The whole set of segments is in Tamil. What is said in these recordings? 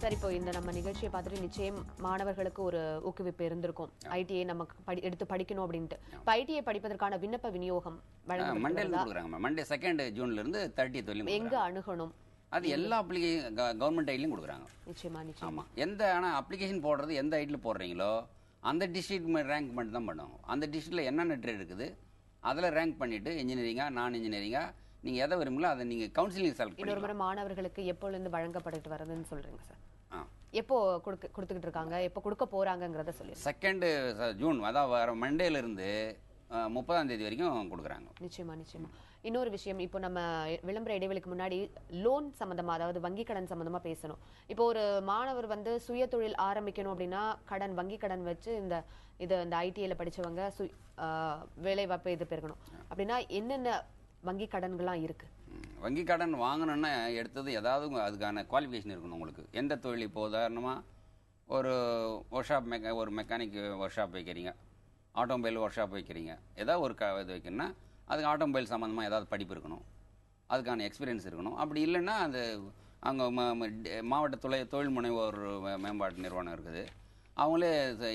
சார், இப்போ இந்த நம்ம நிகழ்ச்சியை பார்த்துட்டு நிச்சயம் மாணவர்களுக்கு ஒரு ஊக்குவிப்பு இருந்திருக்கும். ஐடிஐ நமக்கு எடுத்து படிக்கணும் அப்படின்ட்டு. இப்போ ஐடிஐ படிப்பதற்கான விண்ணப்ப விநியோகம் மண்டே 2 ஜூன்ல இருந்து 30th வரையும் எங்க அணுகணும்? அது எல்லா கவர்மெண்ட் ஐடிலையும் கொடுக்குறாங்க. நிச்சயமா ஆமா. ஆனா அப்ளிகேஷன் போடுறது எந்த ஐடியில் போடுறீங்களோ அந்த டிஸ்ட்ரிக்ட் ரேங்க் மட்டும் தான் பண்ணுவோம். அந்த டிஸ்ட்ரிக்ட்ல என்னென்ன ட்ரேட் இருக்குது அதில் ரேங்க் பண்ணிட்டு இன்ஜினியரிங்கா நான் இன்ஜினியரிங்கா நீங்க எதை விரும்பல அதை நீங்க கவுன்சிலிங் செலக்ட் பண்ணி. இன்னொரு மாணவர்களுக்கு எப்பொழுது வழங்கப்பட்டு வருதுன்னு சொல்றீங்க சார்? எப்போ கொடுத்துக்கிட்டு இருக்காங்க, எப்போ கொடுக்க போறாங்கங்கறத சொல்லி. 2 ஜூன் அதாவது வர மண்டேல இருந்து 30ஆம் தேதி வரைக்கும் கொடுக்குறாங்க. நிச்சயமா. இன்னொரு விஷயம், இப்போ நம்ம விளம்பர இடைவெளிக்கு முன்னாடி லோன் சம்பந்தமா, அதாவது வங்கி கடன் சம்பந்தமா பேசணும். இப்போ ஒரு மாணவர் சுய தொழில் ஆரம்பிக்கணும் அப்படின்னா வங்கி கடன் வச்சு இந்த ஐடிஐல படிச்சவங்க வேலை வாய்ப்பு இது பெருகணும் அப்படின்னா என்னென்ன வங்கி கடன்கள்லாம் இருக்கு? வங்கி கடன் வாங்கணும்னா எடுத்தது ஏதாவது அதுக்கான குவாலிஃபிகேஷன் இருக்கணும் உங்களுக்கு. எந்த தொழில் இப்போ உதாரணமாக ஒரு ஒர்க் ஷாப் ஒரு மெக்கானிக் ஒர்க் ஷாப் வைக்கிறீங்க, ஆட்டோமொபைல் ஒர்க் ஷாப் வைக்கிறீங்க, ஏதாவது ஒரு இது வைக்கணும்னா அதுக்கு ஆட்டோமொபைல் சம்மந்தமாக ஏதாவது படிப்பு இருக்கணும், அதுக்கான எக்ஸ்பீரியன்ஸ் இருக்கணும். அப்படி இல்லைன்னா அது அங்கே மாவட்ட தொழில் முனைவோர் மேம்பாட்டு நிறுவனம் இருக்குது, அவங்களே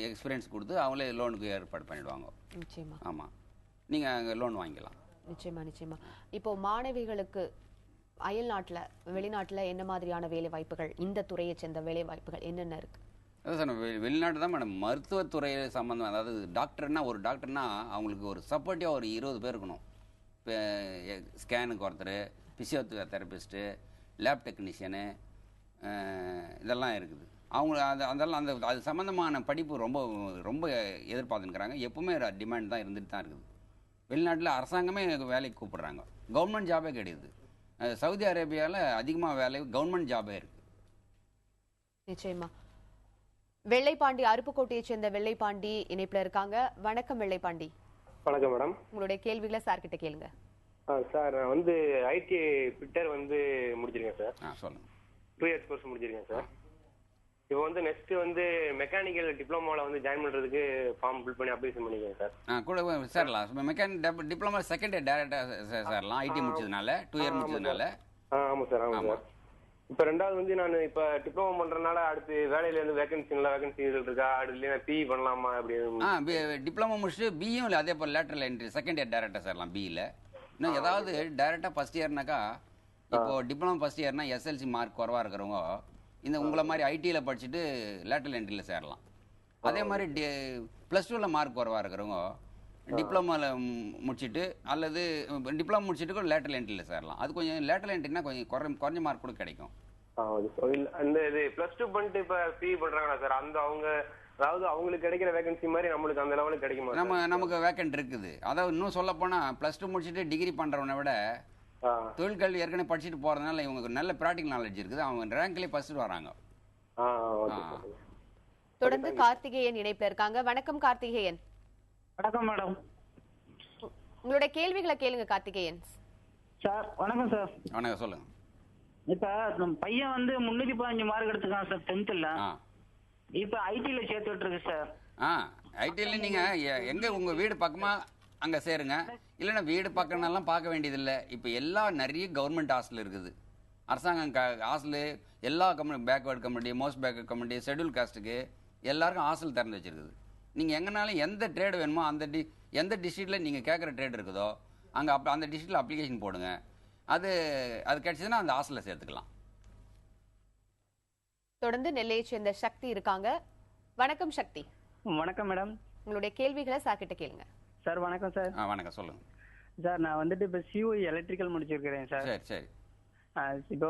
எக்ஸ்பீரியன்ஸ் கொடுத்து அவங்களே லோனுக்கு ஏற்பாடு பண்ணிடுவாங்க. நிச்சயமா. ஆமாம், நீங்கள் அங்கே லோன் வாங்கிக்கலாம். நிச்சயமா. இப்போ மாணவிகளுக்கு அயல் நாட்டில் வெளிநாட்டில் என்ன மாதிரியான வேலை வாய்ப்புகள், இந்த துறையை சேர்ந்த வேலை வாய்ப்புகள் என்னென்ன இருக்கு? அதான் சார், வெளிநாட்டு தான் மேடம். மருத்துவத்துறை சம்மந்தம், அதாவது ஒரு டாக்டர்னா அவங்களுக்கு ஒரு சப்போர்ட்டிவாக ஒரு 20 பேர் இருக்கணும். இப்போ ஸ்கேனுக்கு ஒருத்தர், பிசியோதெரபிஸ்ட்டு, லேப் டெக்னீஷியனு, இதெல்லாம் இருக்குது. அவங்க அது சம்மந்தமான படிப்பு ரொம்ப ரொம்ப எதிர்பார்த்துக்கிறாங்க. எப்பவுமே டிமாண்ட் தான் இருந்துட்டு தான் இருக்குது. வெளிநாட்டில் அரசாங்கமே வேலைக்கு கூப்பிடுறாங்க, கவர்மெண்ட் ஜாபே கிடையாது. சவுதி அரேபியாவில் அதிகமாக வேலை கவர்மெண்ட் ஜாபே இருக்கு. நிச்சயமா. வெள்ளைப்பாண்டி, அருப்புக்கோட்டையை சேர்ந்த வெள்ளைப்பாண்டி இணைப்புல இருக்காங்க. வணக்கம் வெள்ளைப்பாண்டி. வணக்கம் மேடம். உங்களுடைய கேள்விகளை சார் கிட்ட கேளுங்க. சார், நான் ஐடிஐ ஃபிட்டர் முடிச்சிருக்கேன் சார். சொல்லுங்க. 2 இயர்ஸ் கோர்ஸ் முடிச்சிருக்கேன் சார். இப்போ நெக்ஸ்ட் மெக்கானிக்கல் டிப்ளமோல ஜாயின் பண்றதுக்கு ஃபார்ம் ஃபில் பண்ணி அப்ளிகேஷன் பண்ணிருக்கேன் சார். கூட சேரலாம். மெக்கானிக் டிப்ளமோ செகண்ட் இயர் டைரக்டா சேரலாம். ஐடி முடிச்சதுனால 2 இயர் முடிச்சதுனால. ஆமா சார். இப்போ ரெண்டாவது நான் இப்போ டிப்ளமோ பண்றதுனால அடுத்து வேலையில வேகன்சி இருக்கா, அடுத்து பிஇ பண்ணலாமா அப்படி? டிப்ளமோ முடிச்சுட்டு பியும் இல்லை, அதே போல் லேட்டரல் என்ட்ரி செகண்ட் இயர் டைரக்டா சேரலாம். பிஇல இன்னும் ஏதாவது டைரக்டா ஃபர்ஸ்ட் இயர்னாக்கா, இப்போ டிப்ளமோ ஃபர்ஸ்ட் இயர்னா எஸ்எல்சி மார்க் குறவா இருக்கிறவங்க உங்களை மாதிரி ஐடியில் படிச்சுட்டு லேட்டரல் என்ட்ரியில் சேரலாம். அதே மாதிரி +2ல மார்க் குறவா இருக்கிறவங்க டிப்ளமோவில் முடிச்சுட்டு அல்லது டிப்ளமோ முடிச்சுட்டு கூட லேட்டரல் என்ட்ரியில் சேரலாம். அது கொஞ்சம் லேட்டரல் என்ட்ரினா கொஞ்சம் குறைஞ்ச மார்க் கூட கிடைக்கும். +2 பண்ணிட்டு இப்போ பிஇ பண்றாங்களா சார்? அதாவது அவங்களுக்கு கிடைக்கிற வேகன்சி மாதிரி நம்மளுக்கு அந்த லெவலுக்கு கிடைக்குமா? நமக்கு வேக்கன்ட் இருக்குது. அதாவது இன்னும் சொல்ல போனா +2 முடிச்சுட்டு டிகிரி பண்றவனை விட தொழிற்கல்வி ஏற்கனவே படிச்சுட்டு போறதுனால இவங்களுக்கு நல்ல பிராக்டிகல் நாலேஜ் இருக்குது. அவங்க ரேங்க்லயே ஃபர்ஸ்ட் வராங்க. தொடர்ந்து கார்த்திகேயன் இணைப்புல இருக்காங்க. வணக்கம் கார்த்திகேயன். வணக்கம் மேடம். உங்களுடைய கேள்விகளை கேளுங்க கார்த்திகேயன். சார் வணக்கம் சார். வணக்கம், சொல்லுங்க. இப்ப நம்ம பையன் 315 மார்க் எடுத்துக்கான் சார் 10th. இப்ப ஐடில சேர்த்து விட்டுருக்கு சார். ஐடில நீங்க எங்க உங்க வீடு பக்கமா அங்க சேருங்க. இல்லைன்னா வீடு பக்கம்லாம் பார்க்க வேண்டியதில்லை. இப்போ நிறைய கவர்மெண்ட் ஹாஸ்டல் இருக்குது. அரசாங்கம் ஹாஸ்டலு எல்லா backward community, most backward community, schedule காஸ்ட்டுக்கு எல்லாருக்கும் ஹாஸ்டல் திறந்து வச்சிருக்குது. நீங்கள் எங்கனாலும் எந்த ட்ரேடு வேணுமோ எந்த டிஸ்ட்ரிக்டில் நீங்கள் கேட்குற ட்ரேட் இருக்குதோ அங்கே அந்த டிஸ்ட்ரிக்டில் அப்ளிகேஷன் போடுங்க. அது கிடைச்சதுன்னா அந்த ஹாஸ்டலில் சேர்த்துக்கலாம். தொடர்ந்து நெல்லையை சேர்ந்த சக்தி இருக்காங்க. வணக்கம் சக்தி. வணக்கம் மேடம். உங்களுடைய கேள்விகளை சார் கிட்ட கேளுங்க. சார் வணக்கம் சார். வணக்கம், சொல்லுங்க சார். நான் இப்போ சிஓஇ எலக்ட்ரிக்கல் முடிச்சிருக்கிறேன் சார். சரி. இப்போ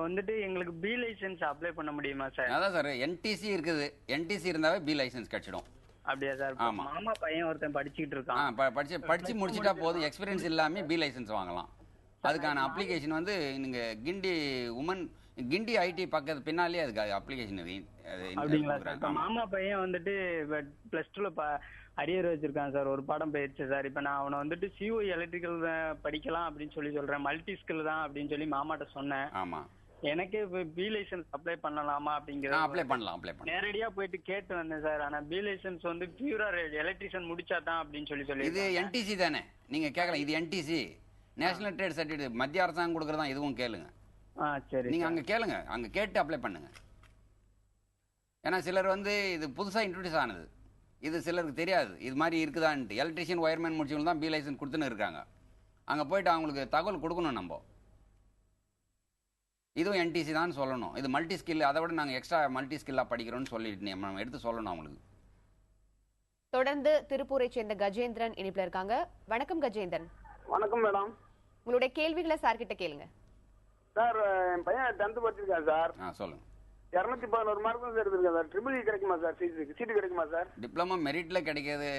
எங்களுக்கு பி லைசன்ஸ் அப்ளை பண்ண முடியுமா சார்? அதான் சார், என்டிசி இருக்குது. என்டிசி இருந்தாவே பி லைசன்ஸ் கிடைச்சிடும். அப்படியா சார்? மாமா பையன் ஒருத்தன் படிச்சுக்கிட்டு இருக்கான். படிச்சு முடிச்சுட்டா போதும். எக்ஸ்பீரியன்ஸ் இல்லாம பி லைசன்ஸ் வாங்கலாம். அதுக்கான அப்ளிகேஷன் நீங்க கிண்டி ஐடி பக்கத்து பின்னாலே அதுக்கு அப்ளிகேஷன். மாமா பையன் +2ல அரியர் வச்சிருக்கான் சார். ஒரு பாடம் போயிடுச்சு சார். இப்ப நான் அவனை சிஓஇ எலக்ட்ரிக்கல் படிக்கலாம் அப்படின்னு சொல்றேன். மல்டி ஸ்கில் தான் அப்படின்னு சொல்லி மாமாட்ட சொன்னேன். ஆமா, எனக்கே பி லைசன்ஸ் அப்ளை பண்ணலாமா அப்படிங்கறது அப்ளை பண்ணலாம். நேரடியா போயிட்டு கேட்டு வந்தேன் சார். ஆனா பி லைசன்ஸ் பியூரா எலக்ட்ரிஷியன் முடிச்சாதான் அப்படின்னு சொல்லி இது என்டிசி தானே நீங்க கேட்கலாம். இது என்டிசி, நேஷனல் ட்ரேட் சர்டிஃபிகேட், மத்திய அரசாங்கம் கொடுக்கறதா. இதுவும் கேளுங்க. சரி, நீங்க அங்க கேளுங்க, அங்க கேட்டு அப்ளை பண்ணுங்க. ஏன்னா சிலர் வந்து இது புதுசாக இன்ட்ரடியூஸ் ஆனது, இது சிலருக்கு தெரியாது இது மாதிரி இருக்குதான்ட்டு. எலக்ட்ரிஷியன் ஒயர்மேன் முடிச்சவங்க தான் பி லைசன்ஸ் கொடுத்துன்னு இருக்காங்க. அங்கே போயிட்டு அவங்களுக்கு தகவல் கொடுக்கணும் நம்ம. இதுவும் என்டிசி தான் சொல்லணும். இது மல்டி ஸ்கில், அதை விட நாங்கள் எக்ஸ்ட்ரா மல்டி ஸ்கில்லாக படிக்கிறோம்னு சொல்லிட்டு நம்ம எடுத்து சொல்லணும் அவங்களுக்கு. தொடர்ந்து திருப்பூரை சேர்ந்த கஜேந்திரன் இணைப்புல இருக்காங்க. வணக்கம் கஜேந்திரன். வணக்கம் மேடம். உங்களுடைய கேள்விகளை சார் கிட்ட கேளுங்க. சார் என் பையன் 10th படிச்சிருக்கான் சார். சொல்லுங்க. 211 மார்க் தான் சார் எடுத்திருக்கேன் சார். ட்ரிபிள் இ கிடைக்குமா சார்? சீட்டு கிடைக்குமா சார்? டிப்ளமோ மெரிட்டில் கிடைக்கிறது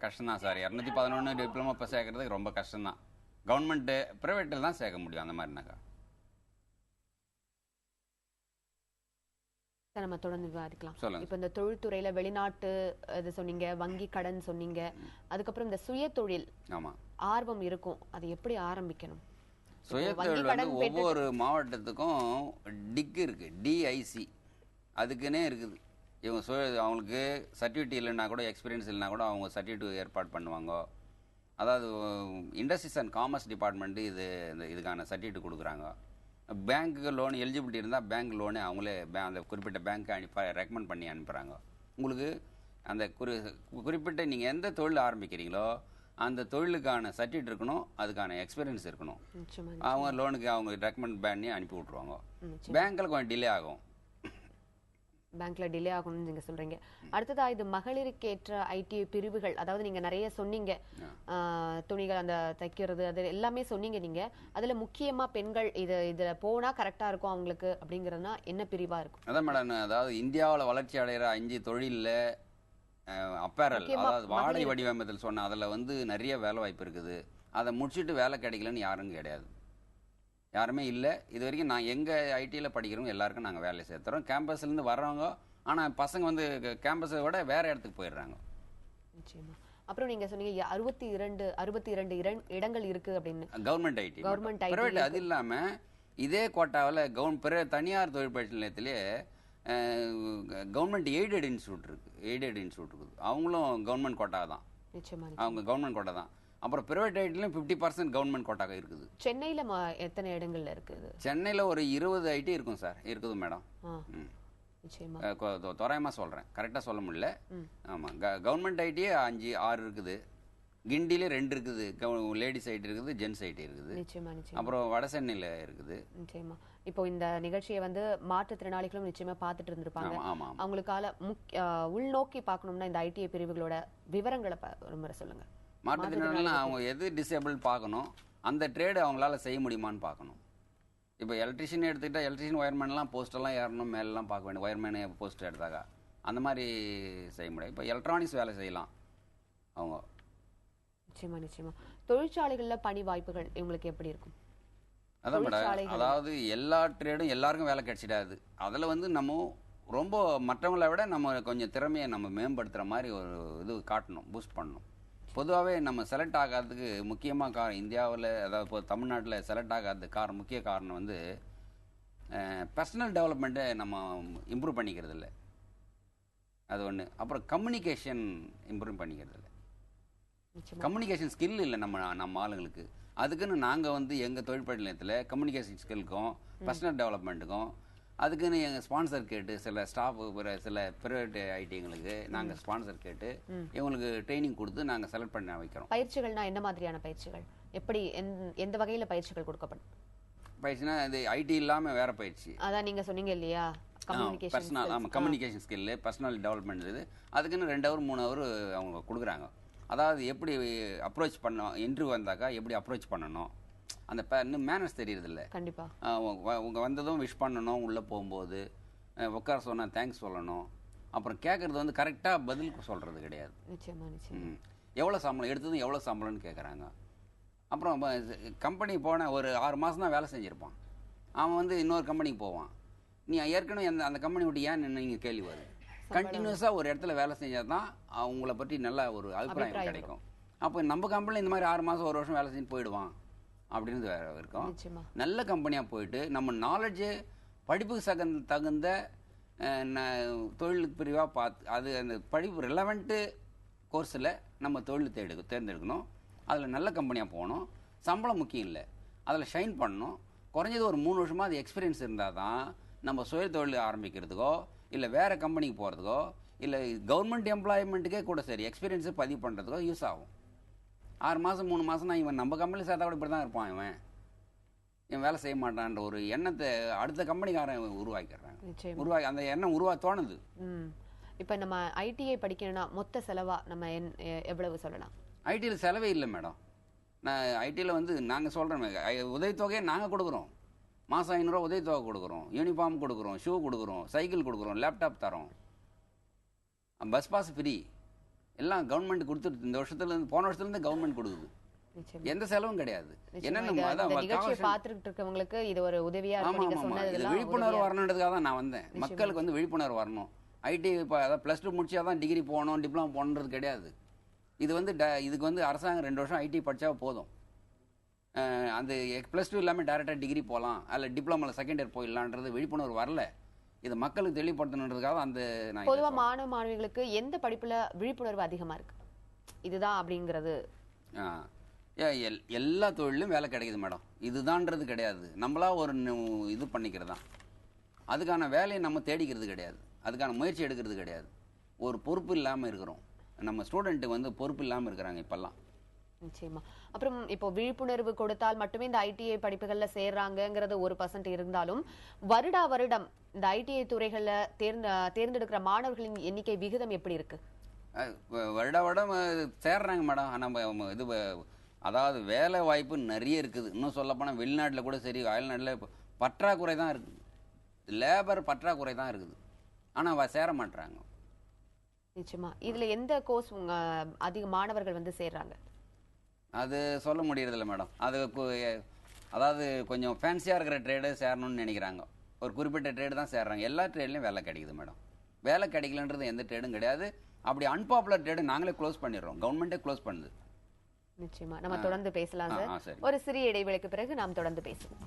கஷ்டம் தான் சார். 211 டிப்ளமோ இப்போ சேர்க்கறதுக்கு ரொம்ப கஷ்டம் தான். கவர்மெண்ட்டு ப்ரைவேட்டில் தான் சேர்க்க முடியும் அந்த மாதிரினாக்கா. நம்ம தொடர்ந்து விவாதிக்கலாம். சொல்லுங்க. இப்போ இந்த தொழில்துறையில வெளிநாட்டு இது சொன்னீங்க, வங்கி கடன் சொன்னீங்க, அதுக்கப்புறம் இந்த சுய தொழில் ஆர்வம் இருக்கும், அது எப்படி ஆரம்பிக்கணும்? சுயதொழில் வந்து ஒவ்வொரு மாவட்டத்துக்கும் டிக் இருக்கு, டிஐசி அதுக்குன்னே இருக்குது. இவங்க அவங்களுக்கு சர்டிஃபிகேட் இல்லைன்னா கூட, எக்ஸ்பீரியன்ஸ் இல்லைனா கூட அவங்க சர்டிஃபிகேட் ஏற்பாடு பண்ணுவாங்க. அதாவது இண்டஸ்ட்ரீஸ் அண்ட் காமர்ஸ் டிபார்ட்மெண்ட்டு இதுக்கான சர்டிஃபிகேட் கொடுக்குறாங்க. பேங்க்கு லோன் எலிஜிபிலிட்டி இருந்தால் பேங்க் லோனே அவங்களே அந்த குறிப்பிட்ட பேங்க்கை ரெக்கமெண்ட் பண்ணி அனுப்புகிறாங்க. உங்களுக்கு அந்த குறிப்பிட்ட நீங்கள் எந்த தொழில் ஆரம்பிக்கிறீங்களோ அந்த தொழிலுக்கான சர்டிஃபிகேட் இருக்கணும், அதுக்கான எக்ஸ்பீரியன்ஸ் இருக்கணும். அவங்க லோனுக்கு அவங்க ரெக்கமெண்ட் பண்ணி அனுப்பி விட்ருவாங்க. பேங்க்கில் கொஞ்சம் டிலே ஆகும். பேங்க்ல டிலே ஆகணும்னு நீங்க சொல்றீங்க. அடுத்ததா இது மகளிருக்கு ஏற்ற ஐடி பிரிவுகள், அதாவது நீங்க நிறைய சொன்னீங்க, துணிகள் அந்த தைக்கிறது அது எல்லாமே சொன்னீங்க நீங்க. அதுல முக்கியமா பெண்கள் இதுல போனா கரெக்டா இருக்கும் அவங்களுக்கு அப்படிங்கறதுனா என்ன பிரிவா இருக்கும்? அதான் மேடம், அதாவது இந்தியாவில் வளர்ச்சி அடைகிற 5 தொழிலில் அப்பேரல், அதாவது வாடகை வடிவமைத்தல் சொன்ன அதில் வந்து நிறைய வேலை வாய்ப்பு இருக்குது. அதை முடிச்சுட்டு வேலை கிடைக்கலன்னு யாரும் கிடையாது, யாருமே இல்லை இது வரைக்கும். நான் எங்கள் ஐடியில் படிக்கிறவங்க எல்லாருக்கும் நாங்கள் வேலை சேர்த்துறோம். கேம்பஸ்லேருந்து வர்றவங்க, ஆனால் பசங்க வந்து கேம்பஸை விட வேறு இடத்துக்கு போயிடுறாங்க. நிச்சயமா. அப்புறம் நீங்கள் சொன்னீங்க 62 இடங்கள் இருக்குது அப்படின்னு. கவர்மெண்ட் ஐடி, ப்ரைவேட் அது இல்லாமல் இதே கோட்டாவில் தனியார் தொழிற்பயிற்சி நிலையத்திலே கவர்மெண்ட் எய்டட் இன்ஸ்டியூட் இருக்குது. அவங்களும் கவர்மெண்ட் கோட்டா தான். அவங்க கவர்மெண்ட் கோட்டா தான். அப்புறம் பிரைவேட் ஐடிலையும் 50% கவர்மெண்ட் கோட்டாக இருக்குது. சென்னையில் எத்தனை இடங்கள்ல இருக்குது? சென்னையில் ஒரு 20 ஐடி இருக்கும் சார். இருக்குது மேடம். தோராயமாக சொல்கிறேன், கரெக்டாக சொல்ல முடியல. ஆமாம், கவர்மெண்ட் ஐடியே 5-6 இருக்குது. கிண்டியிலே 2 இருக்குது, லேடிஸ் ஐடி இருக்குது, ஜென்ஸ் ஐடி இருக்குது. அப்புறம் வட சென்னையில் இருக்குது. நிச்சயமா. இப்போ இந்த நிகழ்ச்சியை வந்து மாற்றுத்திறனாளிகளும் நிச்சயமா பார்த்துட்டு இருந்திருப்பாங்க. அவங்களுக்கால உள்நோக்கி பார்க்கணும்னா இந்த ஐடி பிரிவுகளோட விவரங்களை ஒரு முறை சொல்லுங்க. மாற்றுத்திறனாளிலாம் அவங்க எது டிசேபிள் பார்க்கணும், அந்த ட்ரேடு அவங்களால செய்ய முடியுமான்னு பார்க்கணும். இப்போ எலக்ட்ரிஷியன் எடுத்துக்கிட்டால் எலக்ட்ரிஷியன் ஒயர்மேன்லாம் போஸ்டெல்லாம் ஏறணும், மேலெலாம் பார்க்க வேண்டிய ஒயர்மேனு போஸ்ட் எடுத்தாக்கா அந்த மாதிரி செய்ய முடியாது. இப்போ எலக்ட்ரானிக்ஸ் வேலை செய்யலாம் அவங்க. நிச்சயமா. தொழிற்சாலைகளில் பணி வாய்ப்புகள் இவங்களுக்கு எப்படி இருக்கும்? அதான் மேடம், அதாவது எல்லா ட்ரேடும் எல்லாருக்கும் வேலை கிடைச்சிடாது. அதில் வந்து நம்ம ரொம்ப மற்றவங்களை விட நம்ம கொஞ்சம் திறமையை நம்ம மேம்படுத்துகிற மாதிரி ஒரு இது காட்டணும், பூஸ்ட் பண்ணணும். பொதுவாகவே நம்ம செலக்ட் ஆகாததுக்கு முக்கியமாக இந்தியாவில், அதாவது இப்போ தமிழ்நாட்டில் செலக்ட் ஆகாததுக்கு முக்கிய காரணம் வந்து பர்சனல் டெவலப்மெண்ட்டை நம்ம இம்ப்ரூவ் பண்ணிக்கிறது இல்லை, அது ஒன்று. அப்புறம் கம்யூனிகேஷன் இம்ப்ரூவ் பண்ணிக்கிறது இல்லை. கம்யூனிகேஷன் ஸ்கில் இல்லை நம்ம ஆளுங்களுக்கு. அதுக்குன்னு நாங்கள் வந்து எங்கள் தொழிற்பயிற்சி நிலையத்தில் கம்யூனிகேஷன் ஸ்கில்லுக்கும் பர்சனல் டெவலப்மெண்ட்டுக்கும் அதுக்குன்னு எங்கள் ஸ்பான்சர் கேட்டு சில ஸ்டாஃப் சில பிரைவேட் ஐடிங்களுக்கு நாங்கள் ஸ்பான்சர் கேட்டு இவங்களுக்கு ட்ரைனிங் கொடுத்து நாங்கள் செலக்ட் பண்ண வைக்கிறோம். பயிற்சிகள்னா என்ன மாதிரியான பயிற்சிகள், எப்படி எந்த வகையில் பயிற்சிகள் கொடுக்கப்படும்? பயிற்சினா இது ஐடி இல்லாமல் வேற பயிற்சி. அதான் நீங்கள் சொன்னீங்க இல்லையா, கம்யூனிகேஷன் ஸ்கில்லு, பர்சனல் டெவலப்மெண்ட். இது அதுக்குன்னு 2 hour 3 hour அவங்க கொடுக்குறாங்க. அதாவது எப்படி அப்ரோச் பண்ணணும், இன்டர்வியூ வந்தாக்கா எப்படி அப்ரோச் பண்ணணும், அந்த இன்னும் மேனர்ஸ் தெரியுறதில்ல. கண்டிப்பாக உங்க வந்ததும் விஷ் பண்ணணும், உள்ளே போகும்போது உட்கார சொன்னால் தேங்க்ஸ் சொல்லணும். அப்புறம் கேட்குறது வந்து கரெக்டாக பதிலுக்கு சொல்கிறது கிடையாது. எவ்வளோ சம்பளம் எடுத்ததும் எவ்வளோ சம்பளம்னு கேட்குறாங்க. அப்புறம் கம்பெனி போன ஒரு 6 மாதம் தான் வேலை செஞ்சுருப்பான், அவன் வந்து இன்னொரு கம்பெனிக்கு போவான். நீ ஏற்கனவே அந்த கம்பெனி விட்டு ஏன் நீங்கள் கேள்வி வருது. கண்டினியூஸாக ஒரு இடத்துல வேலை செஞ்சால் தான் அவங்கள பற்றி நல்ல ஒரு அபிப்பிராயம் கிடைக்கும். அப்போ நம்ம கம்பெனியில் இந்த மாதிரி 6 மாதம் 1 வருஷம் வேலை செஞ்சு போயிடுவான் அப்படின்னு வேற இருக்கும். நல்ல கம்பெனியாக போயிட்டு நம்ம நாலேஜு படிப்புக்கு தகுந்த தொழில் பிரிவாக பார்த்து அது அந்த படிப்பு ரிலவெண்ட்டு கோர்ஸில் நம்ம தொழில் தேர்ந்தெடுக்கணும். அதில் நல்ல கம்பெனியாக போகணும். சம்பளம் முக்கியம் இல்லை, அதில் ஷைன் பண்ணணும். குறைஞ்சது ஒரு 3 வருஷமாக அது எக்ஸ்பீரியன்ஸ் இருந்தால் தான் நம்ம சுய தொழில் ஆரம்பிக்கிறதுக்கோ இல்லை வேறு கம்பெனிக்கு போகிறதுக்கோ இல்லை கவர்மெண்ட் எம்ப்ளாய்மெண்ட்டுக்கே கூட சரி எக்ஸ்பீரியன்ஸை பதிவு பண்ணுறதுக்கோ யூஸ் ஆகும். 6 மாதம் 3 மாதம் நான் இவன் நம்ம கம்பெனியில் சேர்த்தா கூட இப்படி தான் இருப்பான், இவன் வேலை செய்ய மாட்டான்ற ஒரு எண்ணத்தை அடுத்த கம்பெனிக்காரன் உருவாக்கி அந்த எண்ணம் தோணுது. இப்போ நம்ம ஐடிஐ படிக்கணும்னா மொத்த செலவா நம்ம எவ்வளவு சொல்லலாம்? ஐடியில் செலவே இல்லை மேடம். நான் ஐடியில் வந்து நாங்கள் சொல்கிறோம், உதவித்தொகையை நாங்கள் கொடுக்குறோம். மாதம் 500 உதவித்தொகை கொடுக்குறோம், யூனிஃபார்ம் கொடுக்குறோம், ஷூ கொடுக்குறோம், சைக்கிள் கொடுக்குறோம், லேப்டாப் தரோம், பஸ் பாஸ் ஃப்ரீ, எல்லாம் கவர்மெண்ட் கொடுத்துட்டு இந்த வருஷத்துலேருந்து போன வருஷத்துலேருந்து கவர்மெண்ட் கொடுக்குது. எந்த செலவும் கிடையாது. இருக்கவங்களுக்கு இது ஒரு உதவியா விழிப்புணர்வு வரணுன்றதுக்காக தான் நான் வந்தேன். மக்களுக்கு வந்து விழிப்புணர்வு வரணும். ஐடி இப்போ அதாவது +2 முடிச்சாதான் டிகிரி போகணும், டிப்ளமா போகணுன்றது கிடையாது. இது வந்து இதுக்கு வந்து அரசாங்கம் 2 வருஷம் ஐடி படித்தா போதும். அந்த +2 இல்லாமல் டேரெக்டாக டிகிரி போகலாம், அதில் டிப்ளமாவில் செகண்ட் இயர் போயிடலான்றது விழிப்புணர்வு வரல. இது மக்களுக்கு தெளிவுபடுத்தணுன்றதுக்காக அந்த நான் பொதுவாக மாணவ மாணவிகளுக்கு எந்த படிப்பில் விழிப்புணர்வு அதிகமாக இருக்கு இதுதான் அப்படிங்கிறது? எல்லா தொழிலும் வேலை கிடைக்குது மேடம். இதுதான்றது கிடையாது. நம்மளா ஒரு இது பண்ணிக்கிறது தான். அதுக்கான வேலையை நம்ம தேடிக்கிறது கிடையாது, அதுக்கான முயற்சி எடுக்கிறது கிடையாது. ஒரு பொறுப்பு இல்லாமல் இருக்கிறோம். நம்ம ஸ்டூடெண்ட்டு வந்து பொறுப்பு இல்லாமல் இருக்கிறாங்க இப்போல்லாம். நிச்சயமா. அப்புறம் இப்போ விழிப்புணர்வு கொடுத்தால் மட்டுமே இந்த ஐடிஐ படிப்புகள்ல சேர்றாங்கிறது 1% இருந்தாலும் வருடா வருடம் இந்த ஐடிஐ துறைகள்ல தேர்ந்தெடுக்கிற மாணவர்களின் எண்ணிக்கை விகிதம் எப்படி இருக்கு? வருடா வருடம் சேர்றாங்க மேடம். நம்ம இது அதாவது வேலை வாய்ப்பு நிறைய இருக்குது. இன்னும் சொல்லப்போனால் வெளிநாட்டில் கூட சரி, அயல்நாட்டில் பற்றாக்குறை தான் இருக்குது, லேபர் பற்றாக்குறை தான் இருக்குது. ஆனால் சேர மாட்டுறாங்க. நிச்சயமா. இதுல எந்த கோர்ஸ் அதிக மாணவர்கள் வந்து சேர்றாங்க? அது சொல்ல முடியறதில்ல மேடம். அது அதாவது கொஞ்சம் ஃபேன்சியாக இருக்கிற ட்ரேடு சேரணும்னு நினைக்கிறாங்க. ஒரு குறிப்பிட்ட ட்ரேடு தான் சேர்றாங்க. எல்லா ட்ரேட்லையும் வேலை கிடைக்குது மேடம். வேலை கிடைக்கலன்றது எந்த ட்ரேடும் கிடையாது. அப்படி அன்பாப்புலர் ட்ரேடு நாங்களே க்ளோஸ் பண்ணிடுறோம், கவர்மெண்ட்டே க்ளோஸ் பண்ணுது. நிச்சயமா. நம்ம தொடர்ந்து பேசலாம் சார். ஒரு சிறிய இடைவேளைக்கு பிறகு நாம் தொடர்ந்து பேசுவோம்.